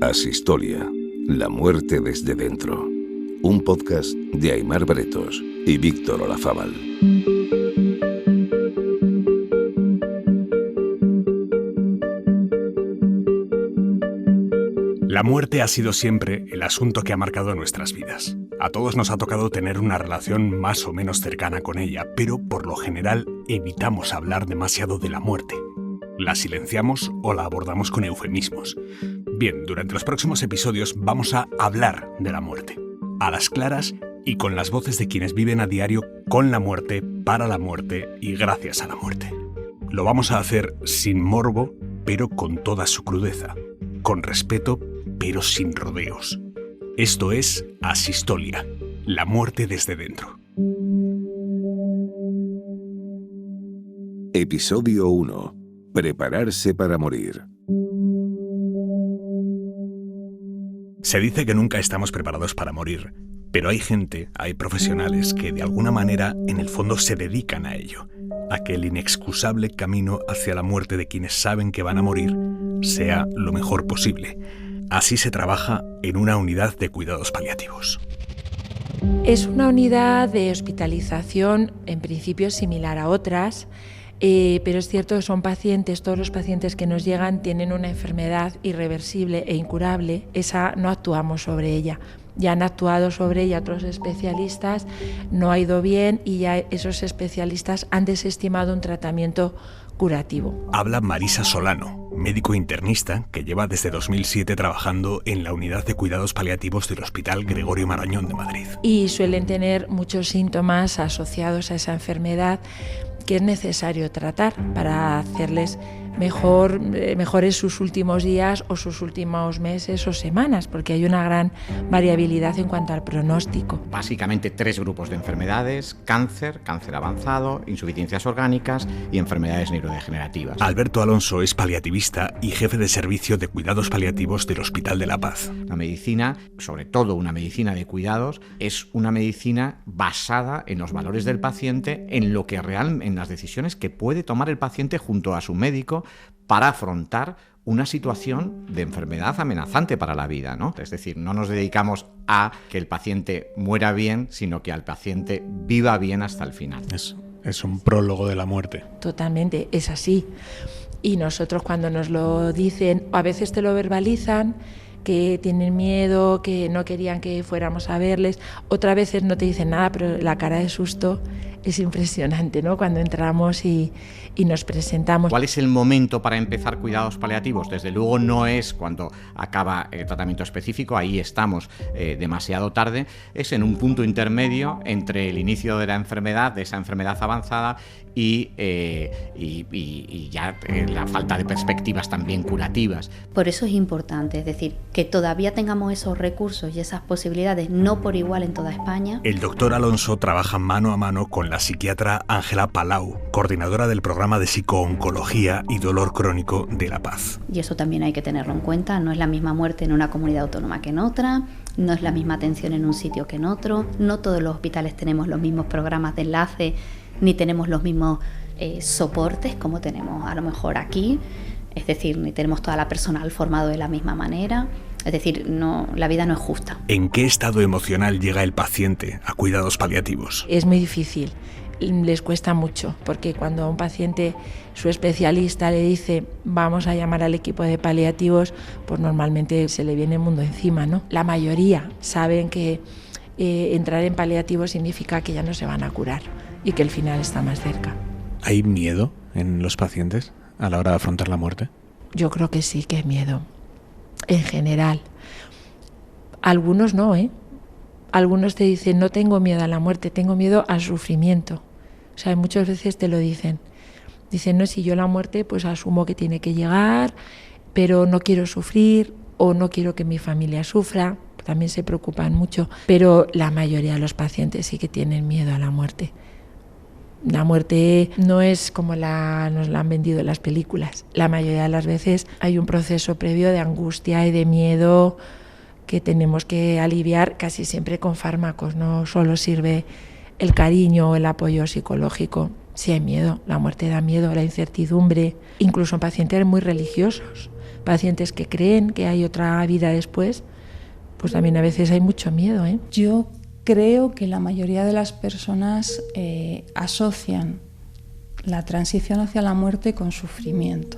Asistolia, la muerte desde dentro. Un podcast de Aimar Bretos y Víctor Olazábal. La muerte ha sido siempre el asunto que ha marcado nuestras vidas. A todos nos ha tocado tener una relación más o menos cercana con ella, pero por lo general evitamos hablar demasiado de la muerte. La silenciamos o la abordamos con eufemismos. Bien, durante los próximos episodios vamos a hablar de la muerte, a las claras y con las voces de quienes viven a diario con la muerte, para la muerte y gracias a la muerte. Lo vamos a hacer sin morbo, pero con toda su crudeza, con respeto, pero sin rodeos. Esto es Asistolia, la muerte desde dentro. Episodio 1. Prepararse para morir. Se dice que nunca estamos preparados para morir, pero hay gente, hay profesionales que de alguna manera en el fondo se dedican a ello, a que el inexcusable camino hacia la muerte de quienes saben que van a morir sea lo mejor posible. Así se trabaja en una unidad de cuidados paliativos. Es una unidad de hospitalización, en principio similar a otras, pero es cierto que son pacientes, todos los pacientes que nos llegan tienen una enfermedad irreversible e incurable, esa no actuamos sobre ella. Ya han actuado sobre ella otros especialistas, no ha ido bien y ya esos especialistas han desestimado un tratamiento curativo. Habla Marisa Solano, médico internista que lleva desde 2007 trabajando en la unidad de cuidados paliativos del Hospital Gregorio Marañón de Madrid. Y suelen tener muchos síntomas asociados a esa enfermedad que es necesario tratar para hacerles mejores sus últimos días o sus últimos meses o semanas, porque hay una gran variabilidad en cuanto al pronóstico. Básicamente 3 grupos de enfermedades: cáncer, cáncer avanzado, insuficiencias orgánicas y enfermedades neurodegenerativas. Alberto Alonso es paliativista y jefe de servicio de cuidados paliativos del Hospital de la Paz. La medicina, sobre todo una medicina de cuidados, es una medicina basada en los valores del paciente, en las decisiones que puede tomar el paciente junto a su médico para afrontar una situación de enfermedad amenazante para la vida, ¿no? Es decir, no nos dedicamos a que el paciente muera bien, sino que al paciente viva bien hasta el final. Es un prólogo de la muerte. Totalmente, es así. Y nosotros cuando nos lo dicen, a veces te lo verbalizan, que tienen miedo, que no querían que fuéramos a verles, otras veces no te dicen nada, pero la cara de susto es impresionante, ¿no? Cuando entramos y nos presentamos. ¿Cuál es el momento para empezar cuidados paliativos? Desde luego no es cuando acaba el tratamiento específico, ahí estamos demasiado tarde, es en un punto intermedio entre el inicio de la enfermedad, de esa enfermedad avanzada y ya la falta de perspectivas también curativas. Por eso es importante, es decir, que todavía tengamos esos recursos y esas posibilidades, no por igual en toda España. El doctor Alonso trabaja mano a mano con la psiquiatra Ángela Palau, coordinadora del programa de psicooncología y dolor crónico de La Paz. Y eso también hay que tenerlo en cuenta, no es la misma muerte en una comunidad autónoma que en otra, no es la misma atención en un sitio que en otro, no todos los hospitales tenemos los mismos programas de enlace, ni tenemos los mismos soportes como tenemos a lo mejor aquí, es decir, ni tenemos toda la personal formado de la misma manera, es decir, no, la vida no es justa. ¿En qué estado emocional llega el paciente a cuidados paliativos? Es muy difícil, les cuesta mucho, porque cuando a un paciente su especialista le dice vamos a llamar al equipo de paliativos, pues normalmente se le viene el mundo encima, ¿no? La mayoría saben que entrar en paliativos significa que ya no se van a curar y que el final está más cerca. ¿Hay miedo en los pacientes a la hora de afrontar la muerte? Yo creo que sí que hay miedo, en general. Algunos no, Algunos te dicen no tengo miedo a la muerte, tengo miedo al sufrimiento. O sea, muchas veces te lo dicen. Dicen, no, si yo la muerte pues asumo que tiene que llegar, pero no quiero sufrir o no quiero que mi familia sufra. También se preocupan mucho, pero la mayoría de los pacientes sí que tienen miedo a la muerte. La muerte no es como nos la han vendido en las películas. La mayoría de las veces hay un proceso previo de angustia y de miedo que tenemos que aliviar casi siempre con fármacos. No solo sirve el cariño o el apoyo psicológico. Sí hay miedo, la muerte da miedo, la incertidumbre, incluso en pacientes muy religiosos. pacientes que creen que hay otra vida después, pues también a veces hay mucho miedo, ¿eh? Yo creo que la mayoría de las personas asocian la transición hacia la muerte con sufrimiento,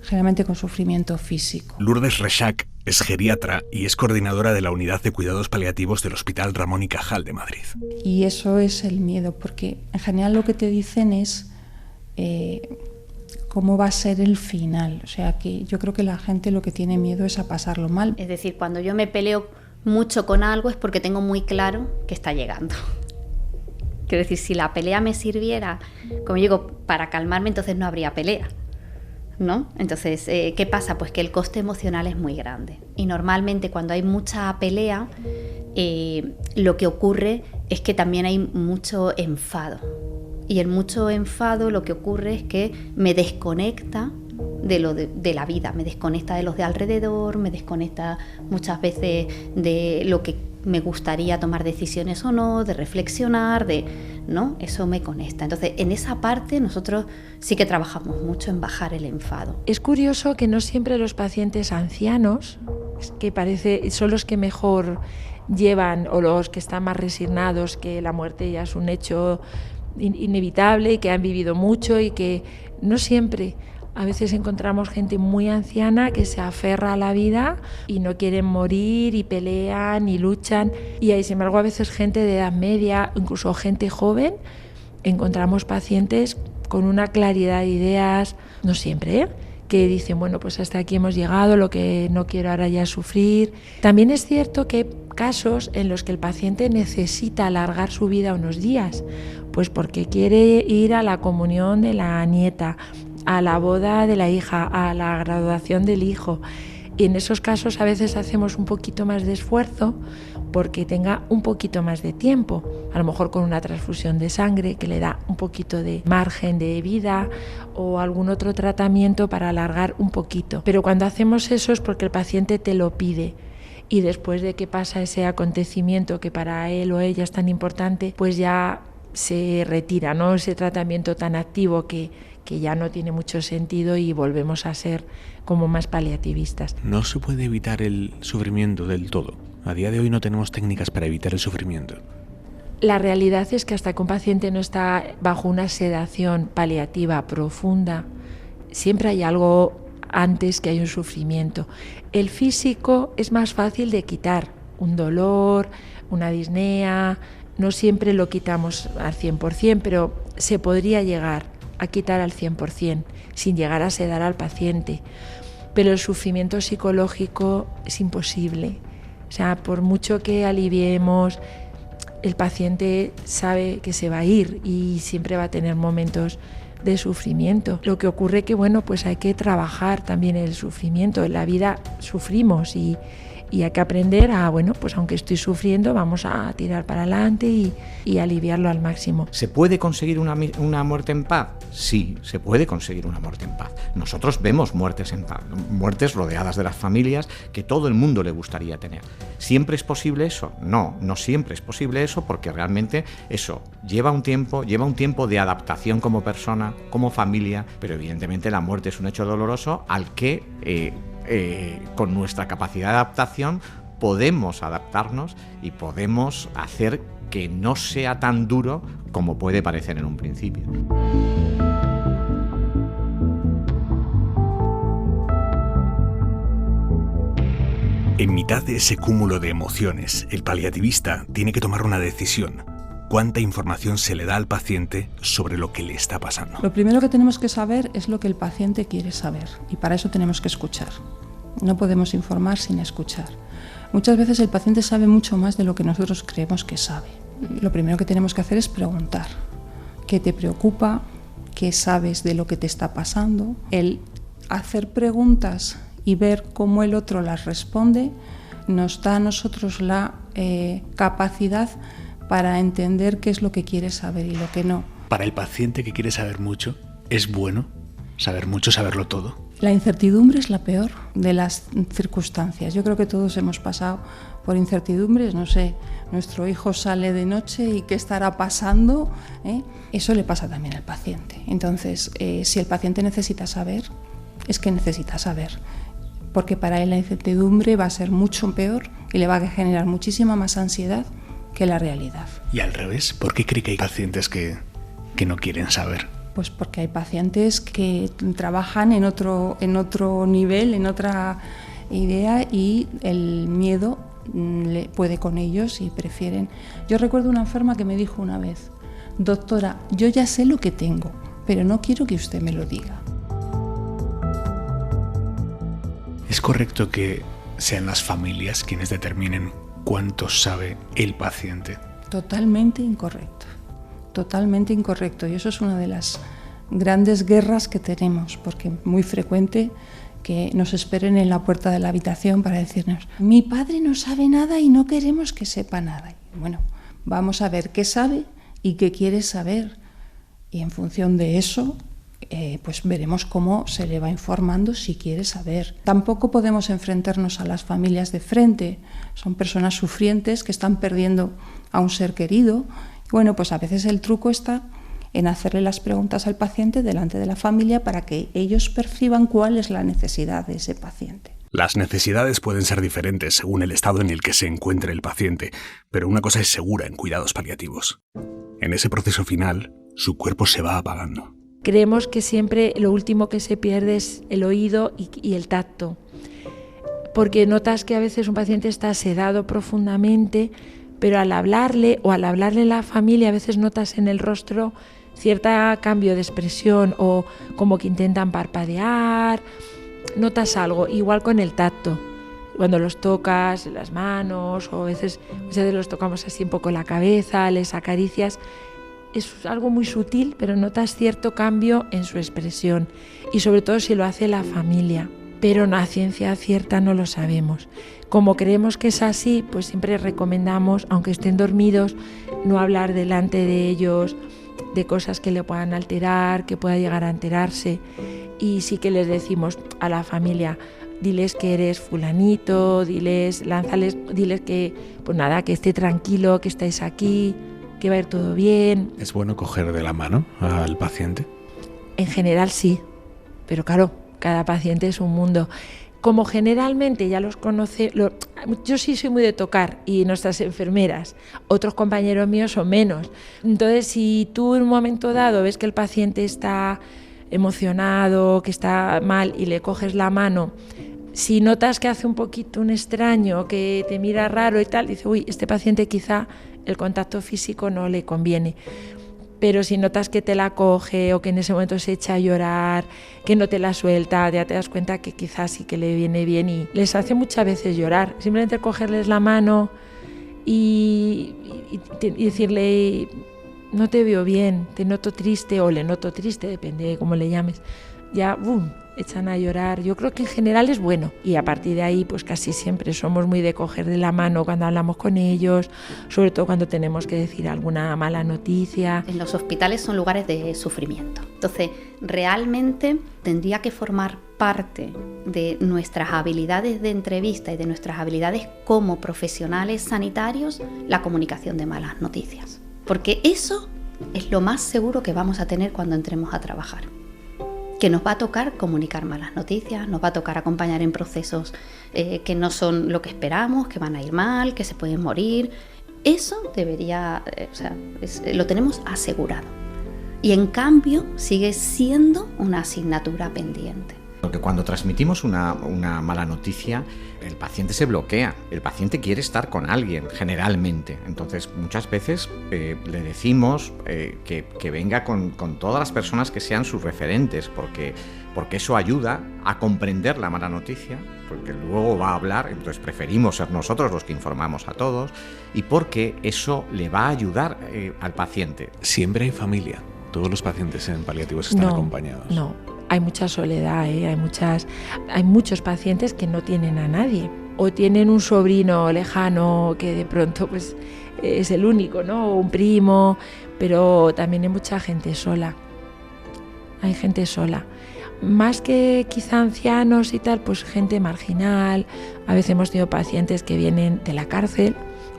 generalmente con sufrimiento físico. Lourdes Rexach es geriatra y es coordinadora de la Unidad de Cuidados Paliativos del Hospital Ramón y Cajal de Madrid. Y eso es el miedo, porque en general lo que te dicen es cómo va a ser el final. O sea, que yo creo que la gente lo que tiene miedo es a pasarlo mal. Es decir, cuando yo me peleo mucho con algo es porque tengo muy claro que está llegando. Quiero decir, si la pelea me sirviera, como digo, para calmarme, entonces no habría pelea, ¿no? Entonces, ¿qué pasa? Pues que el coste emocional es muy grande. Y normalmente cuando hay mucha pelea, lo que ocurre es que también hay mucho enfado. Y el mucho enfado lo que ocurre es que me desconecta de la vida, me desconecta de los de alrededor, me desconecta muchas veces de lo que me gustaría tomar decisiones o no, de reflexionar, ¿no? Eso me conecta. Entonces, en esa parte nosotros sí que trabajamos mucho en bajar el enfado. Es curioso que no siempre los pacientes ancianos, que son los que mejor llevan, o los que están más resignados, que la muerte ya es un hecho inevitable y que han vivido mucho, y que no siempre. A veces encontramos gente muy anciana que se aferra a la vida y no quieren morir y pelean y luchan. Y hay, sin embargo, a veces gente de edad media, incluso gente joven, encontramos pacientes con una claridad de ideas, no siempre, que dicen, bueno, pues hasta aquí hemos llegado, lo que no quiero ahora ya es sufrir. También es cierto que hay casos en los que el paciente necesita alargar su vida unos días, pues porque quiere ir a la comunión de la nieta, a la boda de la hija, a la graduación del hijo. Y en esos casos a veces hacemos un poquito más de esfuerzo porque tenga un poquito más de tiempo, a lo mejor con una transfusión de sangre que le da un poquito de margen de vida o algún otro tratamiento para alargar un poquito. Pero cuando hacemos eso es porque el paciente te lo pide. Y después de que pasa ese acontecimiento que para él o ella es tan importante, pues ya se retira, ¿no? Ese tratamiento tan activo que ya no tiene mucho sentido, y volvemos a ser como más paliativistas. No se puede evitar el sufrimiento del todo. A día de hoy no tenemos técnicas para evitar el sufrimiento. La realidad es que hasta que un paciente no está bajo una sedación paliativa profunda, siempre hay algo antes que hay un sufrimiento. El físico es más fácil de quitar, un dolor, una disnea, no siempre lo quitamos al 100%, pero se podría llegar a quitar al 100%, sin llegar a sedar al paciente. Pero el sufrimiento psicológico es imposible. O sea, por mucho que aliviemos, el paciente sabe que se va a ir y siempre va a tener momentos de sufrimiento. Lo que ocurre que, bueno, pues hay que trabajar también el sufrimiento. En la vida sufrimos y hay que aprender a, bueno, pues aunque estoy sufriendo, vamos a tirar para adelante y aliviarlo al máximo. ¿Se puede conseguir una muerte en paz? Sí, se puede conseguir una muerte en paz. Nosotros vemos muertes en paz, muertes rodeadas de las familias que todo el mundo le gustaría tener. ¿Siempre es posible eso? No, no siempre es posible eso, porque realmente eso lleva un tiempo de adaptación como persona, como familia, pero evidentemente la muerte es un hecho doloroso al que con nuestra capacidad de adaptación podemos adaptarnos y podemos hacer que no sea tan duro como puede parecer en un principio. En mitad de ese cúmulo de emociones, el paliativista tiene que tomar una decisión. ¿Cuánta información se le da al paciente sobre lo que le está pasando? Lo primero que tenemos que saber es lo que el paciente quiere saber, y para eso tenemos que escuchar. No podemos informar sin escuchar. Muchas veces el paciente sabe mucho más de lo que nosotros creemos que sabe. Lo primero que tenemos que hacer es preguntar. ¿Qué te preocupa? ¿Qué sabes de lo que te está pasando? El hacer preguntas y ver cómo el otro las responde nos da a nosotros la capacidad para entender qué es lo que quiere saber y lo que no. Para el paciente que quiere saber mucho, ¿es bueno saber mucho, saberlo todo? La incertidumbre es la peor de las circunstancias. Yo creo que todos hemos pasado por incertidumbres, no sé, nuestro hijo sale de noche y qué estará pasando, Eso le pasa también al paciente. Entonces, si el paciente necesita saber, es que necesita saber. porque para él la incertidumbre va a ser mucho peor y le va a generar muchísima más ansiedad que la realidad. Y al revés, ¿por qué cree que hay pacientes que no quieren saber? Pues porque hay pacientes que trabajan en otro nivel, en otra idea, y el miedo puede con ellos y prefieren. Yo recuerdo una enferma que me dijo una vez: doctora, yo ya sé lo que tengo, pero no quiero que usted me lo diga. ¿Es correcto que sean las familias quienes determinen cuánto sabe el paciente? Totalmente incorrecto. Totalmente incorrecto. Y eso es una de las grandes guerras que tenemos, porque es muy frecuente que nos esperen en la puerta de la habitación para decirnos: mi padre no sabe nada y no queremos que sepa nada. Bueno, vamos a ver qué sabe y qué quiere saber. Y en función de eso, pues veremos cómo se le va informando si quiere saber. Tampoco podemos enfrentarnos a las familias de frente. Son personas sufrientes que están perdiendo a un ser querido. Bueno, pues a veces el truco está en hacerle las preguntas al paciente delante de la familia para que ellos perciban cuál es la necesidad de ese paciente. Las necesidades pueden ser diferentes según el estado en el que se encuentre el paciente, pero una cosa es segura en cuidados paliativos. En ese proceso final, su cuerpo se va apagando. Creemos que siempre lo último que se pierde es el oído y el tacto, porque notas que a veces un paciente está sedado profundamente, pero al hablarle la familia, a veces notas en el rostro cierto cambio de expresión o como que intentan parpadear, notas algo, igual con el tacto. Cuando los tocas en las manos o muchas veces los tocamos así un poco la cabeza, les acaricias, es algo muy sutil, pero notas cierto cambio en su expresión y sobre todo si lo hace la familia, pero a ciencia cierta no lo sabemos. Como creemos que es así, pues siempre recomendamos, aunque estén dormidos, no hablar delante de ellos de cosas que le puedan alterar, que pueda llegar a enterarse, y sí que les decimos a la familia: diles que eres fulanito, diles que, pues nada, que esté tranquilo, que estáis aquí, que va a ir todo bien. ¿Es bueno coger de la mano al paciente? En general sí, pero claro, cada paciente es un mundo. Como generalmente ya los conoce, yo sí soy muy de tocar, y nuestras enfermeras, otros compañeros míos son menos. Entonces, si tú en un momento dado ves que el paciente está emocionado, que está mal, y le coges la mano, si notas que hace un poquito un extraño, que te mira raro y tal, dice: uy, este paciente quizá el contacto físico no le conviene. Pero si notas que te la coge o que en ese momento se echa a llorar, que no te la suelta, ya te das cuenta que quizás sí que le viene bien, y les hace muchas veces llorar. Simplemente cogerles la mano y decirle: no te veo bien, te noto triste, o le noto triste, depende de cómo le llames. Ya, ¡bum!, echan a llorar. Yo creo que en general es bueno, y a partir de ahí pues casi siempre somos muy de coger de la mano cuando hablamos con ellos, sobre todo cuando tenemos que decir alguna mala noticia. En los hospitales son lugares de sufrimiento, entonces realmente tendría que formar parte de nuestras habilidades de entrevista y de nuestras habilidades como profesionales sanitarios la comunicación de malas noticias, porque eso es lo más seguro que vamos a tener cuando entremos a trabajar. Que nos va a tocar comunicar malas noticias, nos va a tocar acompañar en procesos que no son lo que esperamos, que van a ir mal, que se pueden morir. Eso debería, lo tenemos asegurado. Y en cambio sigue siendo una asignatura pendiente. Porque cuando transmitimos una mala noticia, el paciente se bloquea, el paciente quiere estar con alguien, generalmente. Entonces, muchas veces le decimos que venga con todas las personas que sean sus referentes, porque eso ayuda a comprender la mala noticia, porque luego va a hablar, entonces preferimos ser nosotros los que informamos a todos, y porque eso le va a ayudar al paciente. Siempre hay familia. Todos los pacientes en paliativos están acompañados. No. Hay mucha soledad, hay muchos pacientes que no tienen a nadie, o tienen un sobrino lejano que de pronto pues es el único, ¿no? O un primo, pero también hay mucha gente sola. Hay gente sola. Más que quizá ancianos y tal, pues gente marginal. A veces hemos tenido pacientes que vienen de la cárcel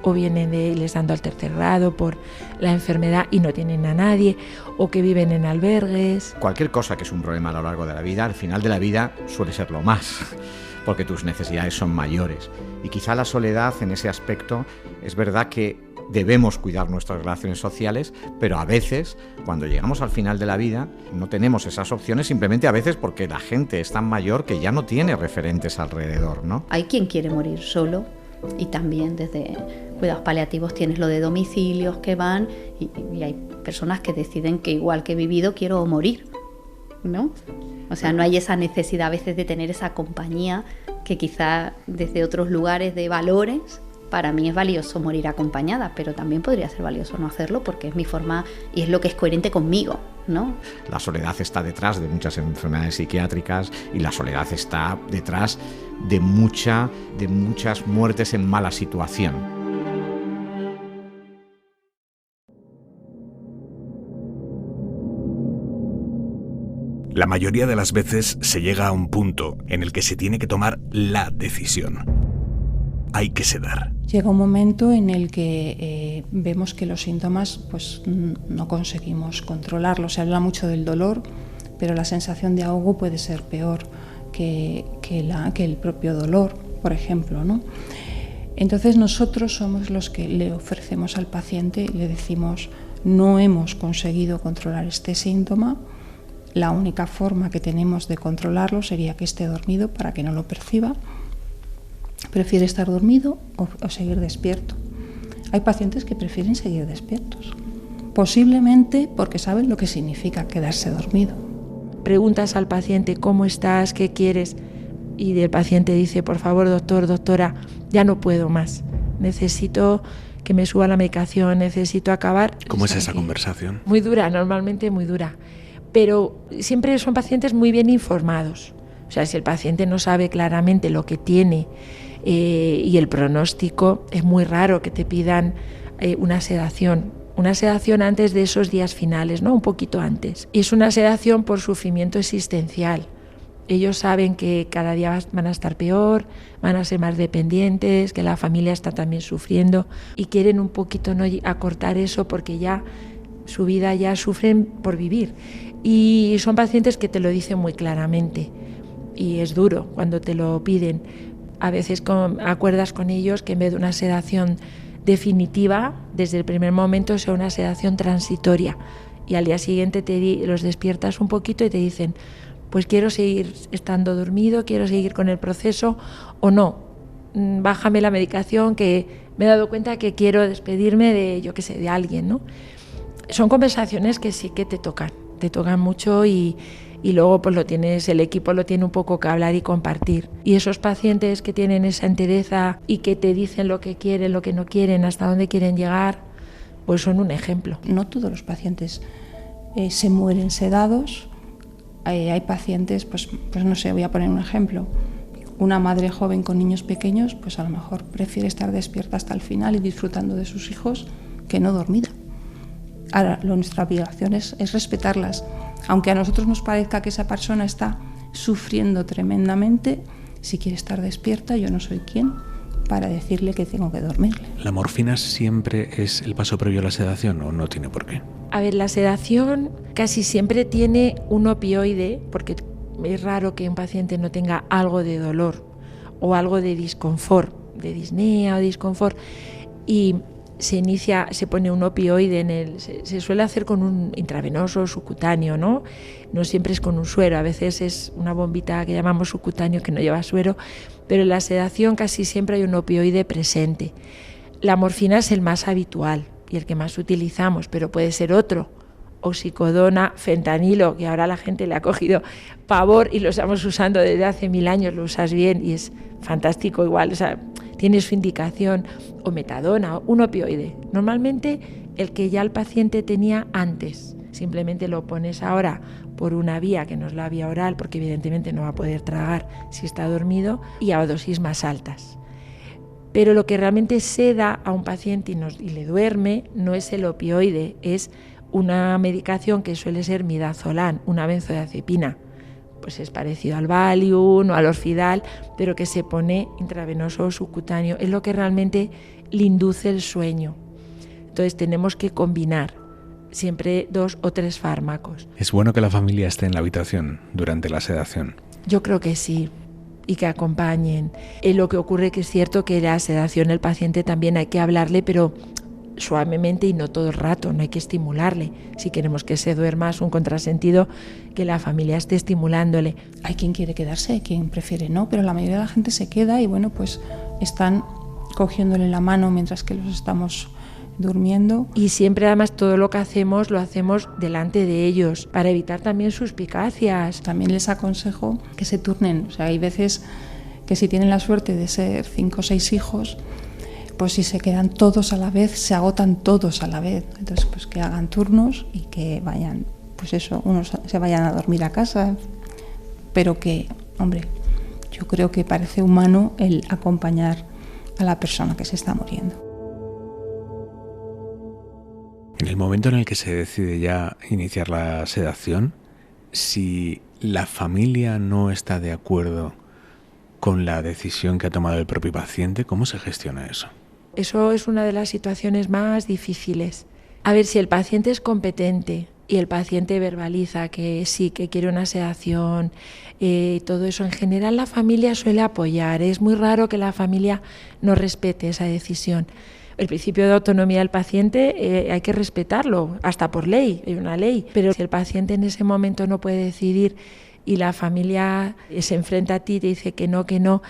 o vienen les dando al tercer grado por la enfermedad y no tienen a nadie, o que viven en albergues. Cualquier cosa que es un problema a lo largo de la vida, al final de la vida suele ser lo más, porque tus necesidades son mayores. Y quizá la soledad en ese aspecto es verdad que debemos cuidar nuestras relaciones sociales, pero a veces, cuando llegamos al final de la vida, no tenemos esas opciones, simplemente a veces porque la gente es tan mayor que ya no tiene referentes alrededor, ¿no? Hay quien quiere morir solo, y también desde cuidados paliativos tienes lo de domicilios que van, y hay personas que deciden que igual que he vivido quiero morir, ¿no? O sea, no hay esa necesidad a veces de tener esa compañía que quizá desde otros lugares de valores. Para mí es valioso morir acompañada, pero también podría ser valioso no hacerlo porque es mi forma y es lo que es coherente conmigo, ¿no? La soledad está detrás de muchas enfermedades psiquiátricas y la soledad está detrás de muchas muertes en mala situación. La mayoría de las veces se llega a un punto en el que se tiene que tomar la decisión. Hay que sedar. Llega un momento en el que vemos que los síntomas pues, no conseguimos controlarlos. Se habla mucho del dolor, pero la sensación de ahogo puede ser peor que el propio dolor, por ejemplo, ¿no? Entonces nosotros somos los que le ofrecemos al paciente, le decimos, no hemos conseguido controlar este síntoma, la única forma que tenemos de controlarlo sería que esté dormido para que no lo perciba. ¿Prefiere estar dormido o seguir despierto? Hay pacientes que prefieren seguir despiertos, posiblemente porque saben lo que significa quedarse dormido. Preguntas al paciente cómo estás, qué quieres, y el paciente dice, por favor, doctor, doctora, ya no puedo más, necesito que me suba la medicación, necesito acabar. ¿Cómo es esa conversación? Muy dura, normalmente muy dura, pero siempre son pacientes muy bien informados. O sea, si el paciente no sabe claramente lo que tiene y el pronóstico, es muy raro que te pidan una sedación antes de esos días finales, ¿no? Un poquito antes. Y es una sedación por sufrimiento existencial. Ellos saben que cada día van a estar peor, van a ser más dependientes, que la familia está también sufriendo y quieren un poquito, ¿no?, acortar eso porque ya su vida ya sufren por vivir. Y son pacientes que te lo dicen muy claramente. Y es duro cuando te lo piden. A veces acuerdas con ellos que en vez de una sedación definitiva, desde el primer momento sea una sedación transitoria. Y al día siguiente los despiertas un poquito y te dicen, pues quiero seguir estando dormido, quiero seguir con el proceso o no. Bájame la medicación que me he dado cuenta que quiero despedirme de, yo qué sé, de alguien, ¿no? Son conversaciones que sí que te tocan mucho y luego pues el equipo lo tiene un poco que hablar y compartir. Y esos pacientes que tienen esa entereza y que te dicen lo que quieren, lo que no quieren, hasta dónde quieren llegar, pues son un ejemplo. No todos los pacientes se mueren sedados. Hay pacientes, pues no sé, voy a poner un ejemplo. Una madre joven con niños pequeños, pues a lo mejor prefiere estar despierta hasta el final y disfrutando de sus hijos que no dormida. Ahora, nuestra obligación es respetarlas. Aunque a nosotros nos parezca que esa persona está sufriendo tremendamente, si quiere estar despierta, yo no soy quien para decirle que tengo que dormirle. ¿La morfina siempre es el paso previo a la sedación o no tiene por qué? A ver, la sedación casi siempre tiene un opioide, porque es raro que un paciente no tenga algo de dolor o algo de disconfort, de disnea o disconfort, y se pone un opioide se suele hacer con un intravenoso subcutáneo, ¿no? No siempre es con un suero, a veces es una bombita que llamamos subcutáneo que no lleva suero, pero en la sedación casi siempre hay un opioide presente. La morfina es el más habitual y el que más utilizamos, pero puede ser otro, oxicodona, fentanilo, que ahora la gente le ha cogido pavor y lo estamos usando desde hace 1000 años, lo usas bien y es fantástico igual, o sea, tiene su indicación, o metadona, un opioide. Normalmente el que ya el paciente tenía antes, simplemente lo pones ahora por una vía que no es la vía oral, porque evidentemente no va a poder tragar si está dormido, y a dosis más altas. Pero lo que realmente seda a un paciente y le duerme no es el opioide, es una medicación que suele ser midazolam, una benzodiazepina. Pues es parecido al Valium o al Orfidal, pero que se pone intravenoso o subcutáneo. Es lo que realmente le induce el sueño. Entonces tenemos que combinar siempre 2 o 3 fármacos. ¿Es bueno que la familia esté en la habitación durante la sedación? Yo creo que sí. y que acompañen. Lo que ocurre que es cierto que la sedación, el paciente también hay que hablarle, pero suavemente y no todo el rato, no hay que estimularle. Si queremos que se duerma es un contrasentido que la familia esté estimulándole. Hay quien quiere quedarse, hay quien prefiere no, pero la mayoría de la gente se queda y bueno, pues están cogiéndole la mano mientras que los estamos durmiendo. Y siempre además todo lo que hacemos lo hacemos delante de ellos para evitar también suspicacias. También les aconsejo que se turnen, o sea, hay veces que si tienen la suerte de ser 5 o 6 hijos, pues si se quedan todos a la vez, se agotan todos a la vez. Entonces, pues que hagan turnos y que vayan, pues eso, unos se vayan a dormir a casa, pero que, hombre, yo creo que parece humano el acompañar a la persona que se está muriendo. En el momento en el que se decide ya iniciar la sedación, si la familia no está de acuerdo con la decisión que ha tomado el propio paciente, ¿cómo se gestiona eso? Eso es una de las situaciones más difíciles. A ver, si el paciente es competente y el paciente verbaliza que sí, que quiere una sedación, todo eso, en general la familia suele apoyar. Es muy raro que la familia no respete esa decisión. El principio de autonomía del paciente hay que respetarlo, hasta por ley, hay una ley. Pero si el paciente en ese momento no puede decidir y la familia se enfrenta a ti y te dice que no,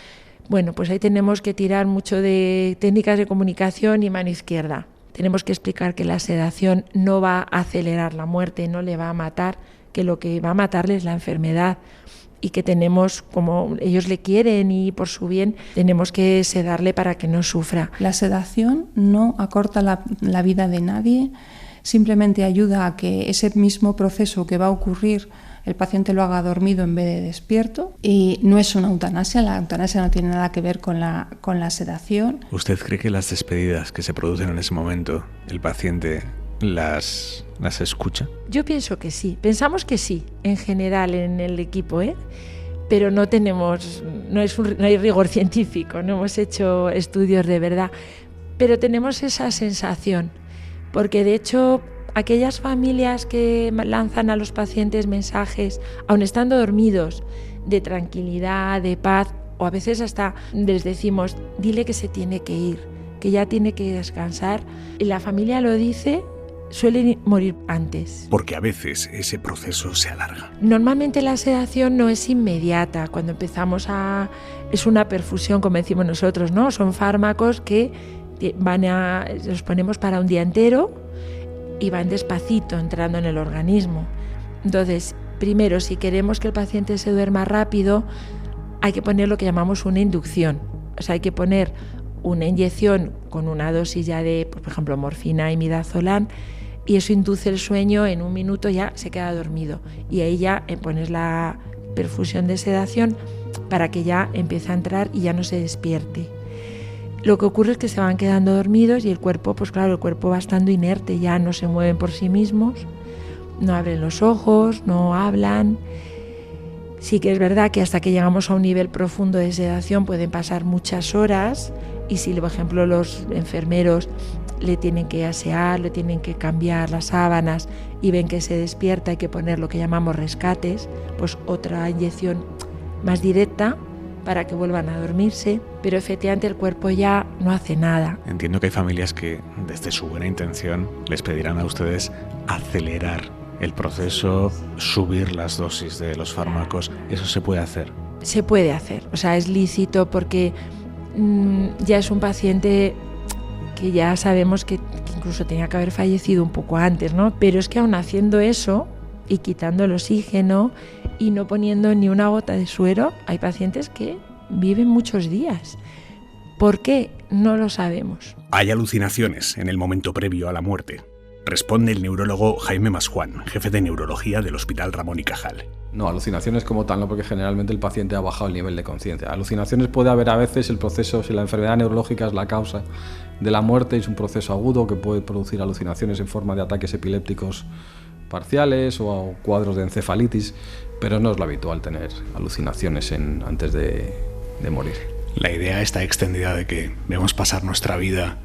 bueno, pues ahí tenemos que tirar mucho de técnicas de comunicación y mano izquierda. Tenemos que explicar que la sedación no va a acelerar la muerte, no le va a matar, que lo que va a matarle es la enfermedad y que tenemos, como ellos le quieren y por su bien, tenemos que sedarle para que no sufra. La sedación no acorta la vida de nadie, simplemente ayuda a que ese mismo proceso que va a ocurrir el paciente lo haga dormido en vez de despierto, y no es una eutanasia. La eutanasia no tiene nada que ver con la sedación. ¿Usted cree que las despedidas que se producen en ese momento, el paciente las escucha? Yo pienso que sí, pensamos que sí, en general en el equipo, pero no hay rigor científico, no hemos hecho estudios de verdad, pero tenemos esa sensación, porque de hecho aquellas familias que lanzan a los pacientes mensajes, aun estando dormidos, de tranquilidad, de paz, o a veces hasta les decimos, dile que se tiene que ir, que ya tiene que descansar, y la familia lo dice, suelen morir antes. Porque a veces ese proceso se alarga. Normalmente la sedación no es inmediata. Cuando empezamos es una perfusión, como decimos nosotros, ¿no? Son fármacos que los ponemos para un día entero y van despacito entrando en el organismo. Entonces, primero, si queremos que el paciente se duerma rápido, hay que poner lo que llamamos una inducción. O sea, hay que poner una inyección con una dosis ya de, por ejemplo, morfina y midazolam, y eso induce el sueño, en 1 minuto ya se queda dormido. Y ahí ya pones la perfusión de sedación para que ya empiece a entrar y ya no se despierte. Lo que ocurre es que se van quedando dormidos y el cuerpo, pues claro, el cuerpo va estando inerte, ya no se mueven por sí mismos, no abren los ojos, no hablan. Sí que es verdad que hasta que llegamos a un nivel profundo de sedación pueden pasar muchas horas, y si, por ejemplo, los enfermeros le tienen que asear, le tienen que cambiar las sábanas y ven que se despierta, hay que poner lo que llamamos rescates, pues otra inyección más directa para que vuelvan a dormirse, pero efectivamente el cuerpo ya no hace nada. Entiendo que hay familias que, desde su buena intención, les pedirán a ustedes acelerar el proceso, subir las dosis de los fármacos. ¿Eso se puede hacer? Se puede hacer, o sea, es lícito porque ya es un paciente que ya sabemos que incluso tenía que haber fallecido un poco antes, ¿no? Pero es que aún haciendo eso y quitando el oxígeno y no poniendo ni una gota de suero, hay pacientes que viven muchos días. ¿Por qué? No lo sabemos. Hay alucinaciones en el momento previo a la muerte. Responde el neurólogo Jaime Masjuan, jefe de neurología del Hospital Ramón y Cajal. No, alucinaciones como tal no, porque generalmente el paciente ha bajado el nivel de conciencia. Alucinaciones puede haber a veces el proceso, si la enfermedad neurológica es la causa de la muerte, es un proceso agudo que puede producir alucinaciones en forma de ataques epilépticos parciales o cuadros de encefalitis, pero no es lo habitual tener alucinaciones antes de morir. La idea está extendida de que vemos pasar nuestra vida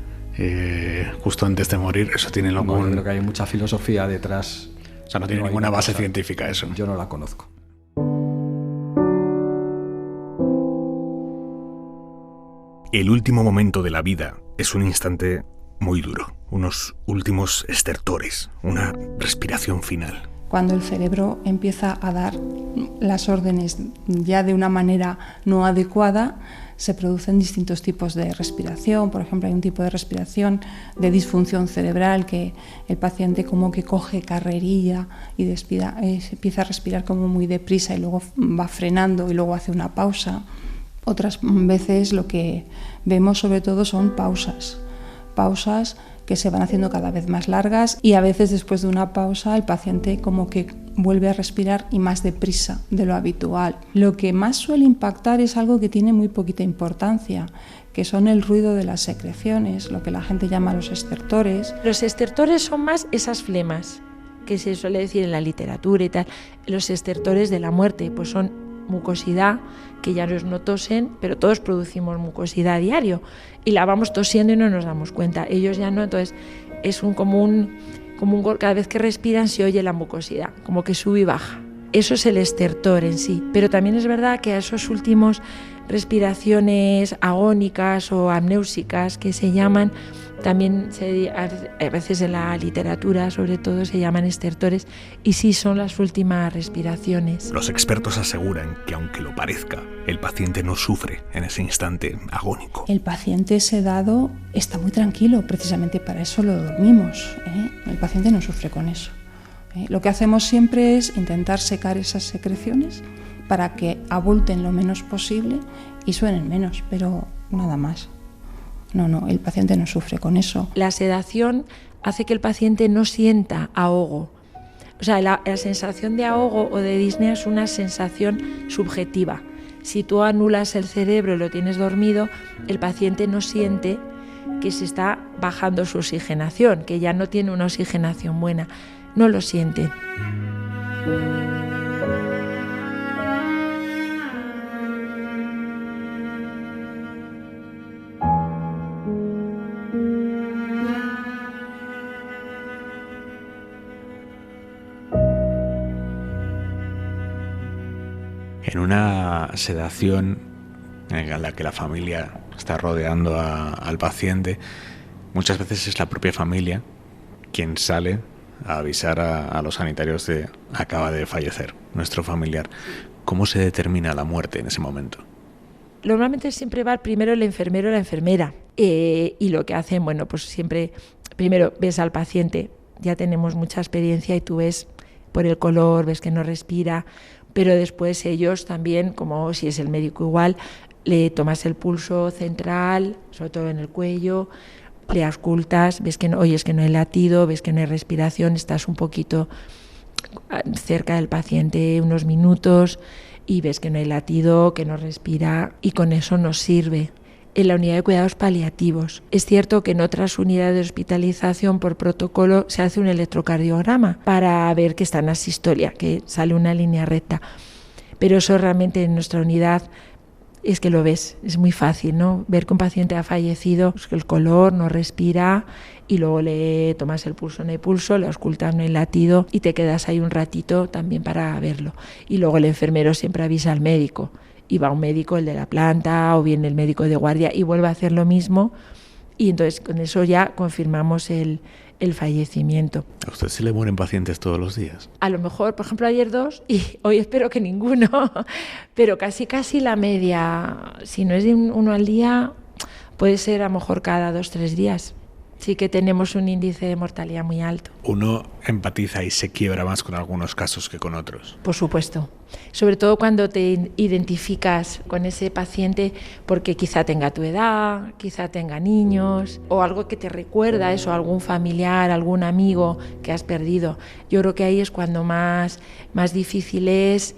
justo antes de morir, eso tiene lo común. Yo creo que hay mucha filosofía detrás. O sea, no tiene ninguna base científica eso. Yo no la conozco. El último momento de la vida es un instante muy duro, unos últimos estertores, una respiración final. Cuando el cerebro empieza a dar las órdenes ya de una manera no adecuada, se producen distintos tipos de respiración. Por ejemplo, hay un tipo de respiración de disfunción cerebral que el paciente como que coge carrerilla y empieza a respirar como muy deprisa y luego va frenando y luego hace una pausa. Otras veces lo que vemos sobre todo son pausas que se van haciendo cada vez más largas y a veces después de una pausa el paciente como que vuelve a respirar y más deprisa de lo habitual. Lo que más suele impactar es algo que tiene muy poquita importancia, que son el ruido de las secreciones, lo que la gente llama los estertores. Los estertores son más esas flemas que se suele decir en la literatura y tal. Los estertores de la muerte pues son mucosidad, que ya no tosen, pero todos producimos mucosidad a diario y la vamos tosiendo y no nos damos cuenta. Ellos ya no, entonces es como un cada vez que respiran se oye la mucosidad, como que sube y baja. Eso es el estertor en sí, pero también es verdad que a esos últimos respiraciones agónicas o amnéusicas que se llaman, también a veces en la literatura sobre todo se llaman estertores y sí son las últimas respiraciones. Los expertos aseguran que aunque lo parezca, el paciente no sufre en ese instante agónico. El paciente sedado está muy tranquilo, precisamente para eso lo dormimos, ¿eh? El paciente no sufre con eso. Lo que hacemos siempre es intentar secar esas secreciones para que abulten lo menos posible y suenen menos, pero nada más. No, el paciente no sufre con eso. La sedación hace que el paciente no sienta ahogo. O sea, la sensación de ahogo o de disnea es una sensación subjetiva. Si tú anulas el cerebro y lo tienes dormido, el paciente no siente que se está bajando su oxigenación, que ya no tiene una oxigenación buena. No lo siente. En una sedación en la que la familia está rodeando al paciente, muchas veces es la propia familia quien sale a avisar a los sanitarios de acaba de fallecer nuestro familiar. ¿Cómo se determina la muerte en ese momento? Normalmente siempre va primero el enfermero o la enfermera y lo que hacen, bueno, pues siempre primero ves al paciente, ya tenemos mucha experiencia y tú ves por el color, ves que no respira, pero después ellos también, como si es el médico igual, le tomas el pulso central, sobre todo en el cuello, le auscultas, ves que no, oyes que no hay latido, ves que no hay respiración, estás un poquito cerca del paciente unos minutos y ves que no hay latido, que no respira y con eso nos sirve. En la unidad de cuidados paliativos. Es cierto que en otras unidades de hospitalización por protocolo se hace un electrocardiograma para ver que está en asistolia, que sale una línea recta. Pero eso realmente en nuestra unidad es que lo ves, es muy fácil, ¿no? Ver que un paciente ha fallecido, pues que el color no respira y luego le tomas el pulso, no hay pulso, le auscultas, no hay latido y te quedas ahí un ratito también para verlo. Y luego el enfermero siempre avisa al médico. Y va un médico, el de la planta, o viene el médico de guardia y vuelve a hacer lo mismo. Y entonces con eso ya confirmamos el fallecimiento. ¿A usted se le mueren pacientes todos los días? A lo mejor, por ejemplo, ayer 2 y hoy espero que ninguno. Pero casi la media, si no es de uno al día, puede ser a lo mejor cada 2-3 días. Sí que tenemos un índice de mortalidad muy alto. ¿Uno empatiza y se quiebra más con algunos casos que con otros? Por supuesto. Sobre todo cuando te identificas con ese paciente porque quizá tenga tu edad, quizá tenga niños o algo que te recuerda eso, algún familiar, algún amigo que has perdido. Yo creo que ahí es cuando más difícil es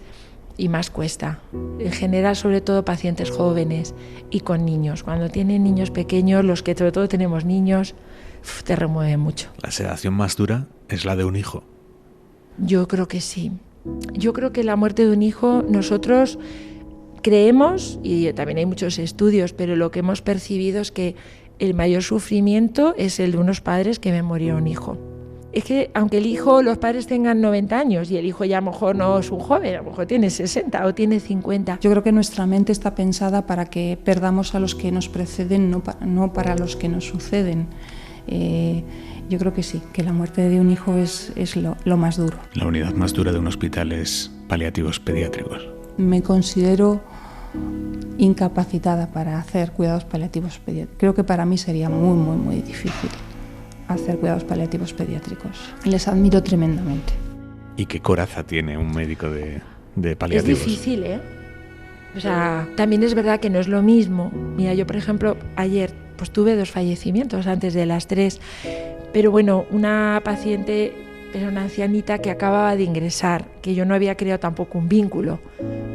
y más cuesta. En general, sobre todo pacientes jóvenes y con niños. Cuando tienen niños pequeños, los que sobre todo tenemos niños, te remueve mucho. ¿La sedación más dura es la de un hijo? Yo creo que sí. Yo creo que la muerte de un hijo, nosotros creemos, y también hay muchos estudios, pero lo que hemos percibido es que el mayor sufrimiento es el de unos padres que ven morir a un hijo. es que aunque los padres tengan 90 años y el hijo ya a lo mejor no es un joven, a lo mejor tiene 60 o tiene 50. Yo creo que nuestra mente está pensada para que perdamos a los que nos preceden, no para los que nos suceden. Yo creo que sí, que la muerte de un hijo es lo más duro. La unidad más dura de un hospital es paliativos pediátricos. Me considero incapacitada para hacer cuidados paliativos pediátricos. Creo que para mí sería muy, muy, muy difícil hacer cuidados paliativos pediátricos. Les admiro tremendamente. ¿Y qué coraza tiene un médico de paliativos? Es difícil, ¿eh? O sea, también es verdad que no es lo mismo. Mira, yo por ejemplo, ayer pues tuve 2 fallecimientos antes de las 3, pero bueno, una paciente era una ancianita que acababa de ingresar, que yo no había creado tampoco un vínculo.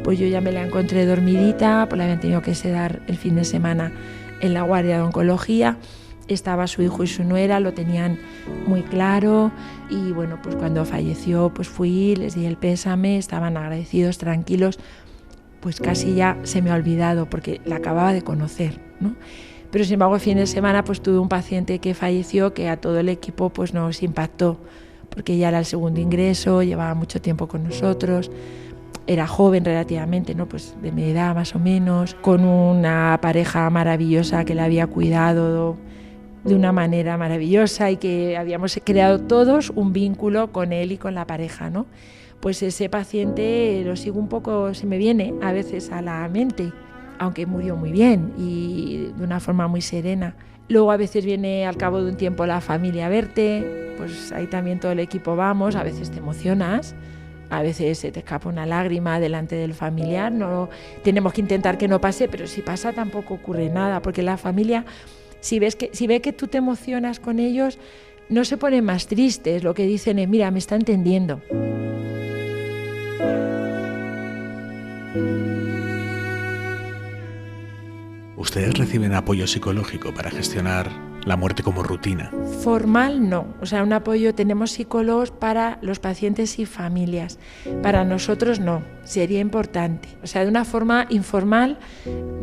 Pues yo ya me la encontré dormidita, pues la habían tenido que sedar el fin de semana en la guardia de oncología. Estaba su hijo y su nuera, lo tenían muy claro y bueno, pues cuando falleció pues fui, les di el pésame, estaban agradecidos, tranquilos, pues casi ya se me ha olvidado porque la acababa de conocer, ¿no? Pero sin embargo el fin de semana pues tuve un paciente que falleció que a todo el equipo pues nos impactó porque ya era el segundo ingreso, llevaba mucho tiempo con nosotros, era joven relativamente, ¿no? Pues de mi edad más o menos, con una pareja maravillosa que la había cuidado de una manera maravillosa y que habíamos creado todos un vínculo con él y con la pareja, ¿no? Pues ese paciente lo sigo un poco, se me viene a veces a la mente, aunque murió muy bien y de una forma muy serena. Luego a veces viene al cabo de un tiempo la familia a verte, pues ahí también todo el equipo vamos, a veces te emocionas, a veces se te escapa una lágrima delante del familiar, no tenemos que intentar que no pase, pero si pasa tampoco ocurre nada, porque la familia, si ve que tú te emocionas con ellos, no se ponen más tristes, lo que dicen es, mira, me está entendiendo. ¿Ustedes reciben apoyo psicológico para gestionar la muerte como rutina? Formal no, o sea, un apoyo, tenemos psicólogos para los pacientes y familias, para nosotros no, sería importante. O sea, de una forma informal,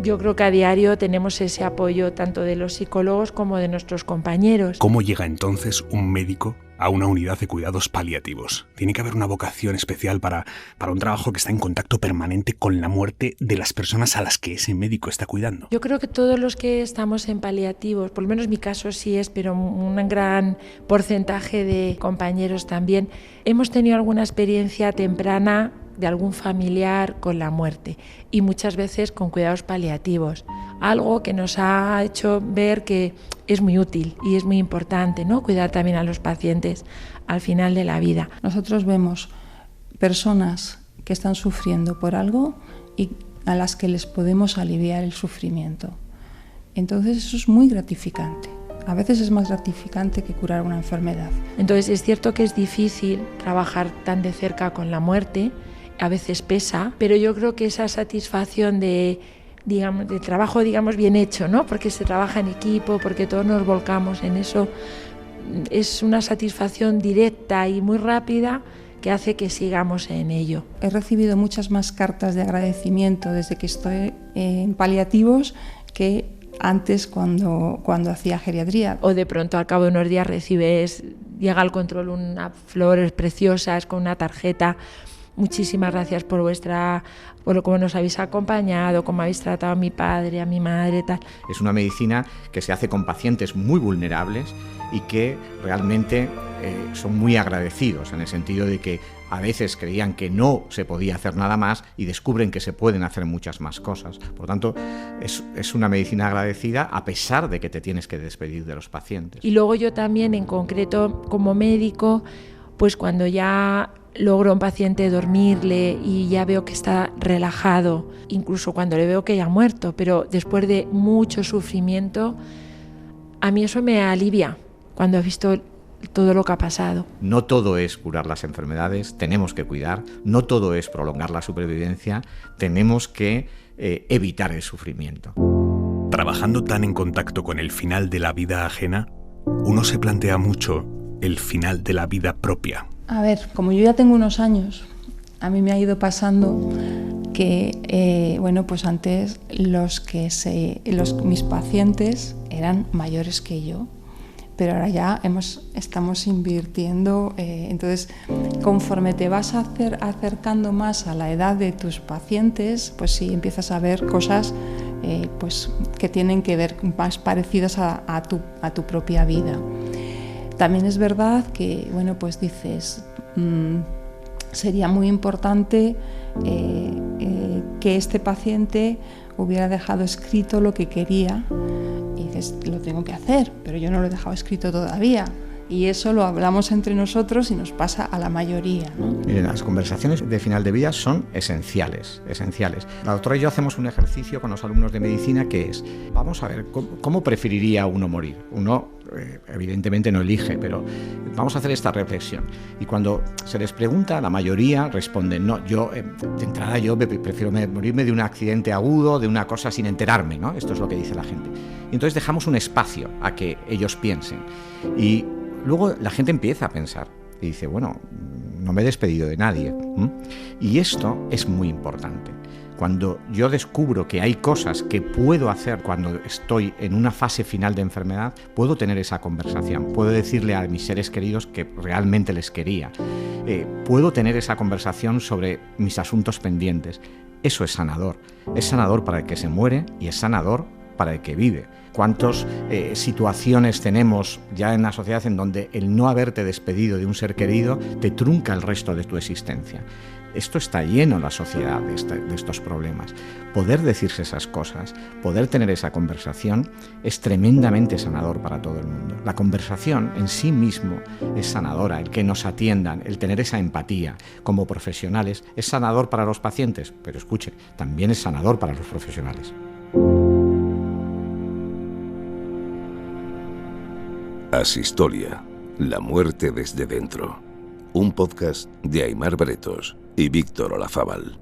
yo creo que a diario tenemos ese apoyo tanto de los psicólogos como de nuestros compañeros. ¿Cómo llega entonces un médico a una unidad de cuidados paliativos? Tiene que haber una vocación especial para un trabajo que está en contacto permanente con la muerte de las personas a las que ese médico está cuidando. Yo creo que todos los que estamos en paliativos, por lo menos mi caso sí es, pero un gran porcentaje de compañeros también, hemos tenido alguna experiencia temprana de algún familiar con la muerte y muchas veces con cuidados paliativos. Algo que nos ha hecho ver que es muy útil y es muy importante, ¿no? Cuidar también a los pacientes al final de la vida. Nosotros vemos personas que están sufriendo por algo y a las que les podemos aliviar el sufrimiento. Entonces eso es muy gratificante. A veces es más gratificante que curar una enfermedad. Entonces es cierto que es difícil trabajar tan de cerca con la muerte, a veces pesa, pero yo creo que esa satisfacción de trabajo, bien hecho, ¿no? Porque se trabaja en equipo, porque todos nos volcamos en eso, es una satisfacción directa y muy rápida que hace que sigamos en ello. He recibido muchas más cartas de agradecimiento desde que estoy en paliativos que antes cuando hacía geriatría. O de pronto al cabo de unos días llega al control unas flores preciosas con una tarjeta. Muchísimas gracias por cómo nos habéis acompañado, cómo habéis tratado a mi padre, a mi madre, tal. Es una medicina que se hace con pacientes muy vulnerables y que realmente son muy agradecidos, en el sentido de que a veces creían que no se podía hacer nada más y descubren que se pueden hacer muchas más cosas. Por tanto, es una medicina agradecida a pesar de que te tienes que despedir de los pacientes. Y luego yo también, en concreto, como médico, pues cuando ya logro a un paciente dormirle y ya veo que está relajado, incluso cuando le veo que ya ha muerto, pero después de mucho sufrimiento, a mí eso me alivia cuando he visto todo lo que ha pasado. No todo es curar las enfermedades, tenemos que cuidar, no todo es prolongar la supervivencia, tenemos que evitar el sufrimiento. Trabajando tan en contacto con el final de la vida ajena, uno se plantea mucho el final de la vida propia. A ver, como yo ya tengo unos años, a mí me ha ido pasando que, pues antes mis pacientes eran mayores que yo. pero ahora ya estamos invirtiendo. Entonces, conforme te vas acercando más a la edad de tus pacientes, pues sí, empiezas a ver cosas pues, que tienen que ver más parecidas a tu propia vida. También es verdad que, bueno, pues dices, sería muy importante que este paciente hubiera dejado escrito lo que quería, y dices, lo tengo que hacer, pero yo no lo he dejado escrito todavía. Y eso lo hablamos entre nosotros y nos pasa a la mayoría, ¿no? Miren, las conversaciones de final de vida son esenciales. La doctora y yo hacemos un ejercicio con los alumnos de medicina que es, vamos a ver, ¿cómo preferiría uno morir? Uno evidentemente no elige, pero vamos a hacer esta reflexión. Y cuando se les pregunta, la mayoría responden, no, yo de entrada yo prefiero morirme de un accidente agudo, de una cosa sin enterarme, ¿no? Esto es lo que dice la gente. Y entonces dejamos un espacio a que ellos piensen. Y luego la gente empieza a pensar y dice, bueno, no me he despedido de nadie. Y esto es muy importante. Cuando yo descubro que hay cosas que puedo hacer cuando estoy en una fase final de enfermedad, puedo tener esa conversación, puedo decirle a mis seres queridos que realmente les quería, puedo tener esa conversación sobre mis asuntos pendientes. Eso es sanador para el que se muere y es sanador para el que vive. ¿Cuántas situaciones tenemos ya en la sociedad en donde el no haberte despedido de un ser querido te trunca el resto de tu existencia? Esto está lleno la sociedad de estos problemas. Poder decirse esas cosas, poder tener esa conversación es tremendamente sanador para todo el mundo. La conversación en sí mismo es sanadora, el que nos atiendan, el tener esa empatía como profesionales es sanador para los pacientes, pero escuche, también es sanador para los profesionales. Asistolia, la muerte desde dentro. Un podcast de Aimar Bretos y Víctor Olazábal.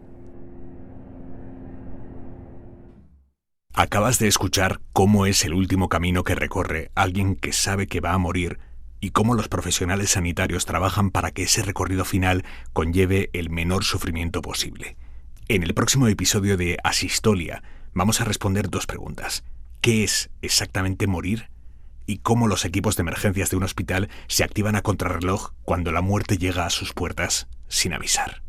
Acabas de escuchar cómo es el último camino que recorre alguien que sabe que va a morir y cómo los profesionales sanitarios trabajan para que ese recorrido final conlleve el menor sufrimiento posible. En el próximo episodio de Asistolia vamos a responder 2 preguntas. ¿Qué es exactamente morir? Y cómo los equipos de emergencias de un hospital se activan a contrarreloj cuando la muerte llega a sus puertas sin avisar.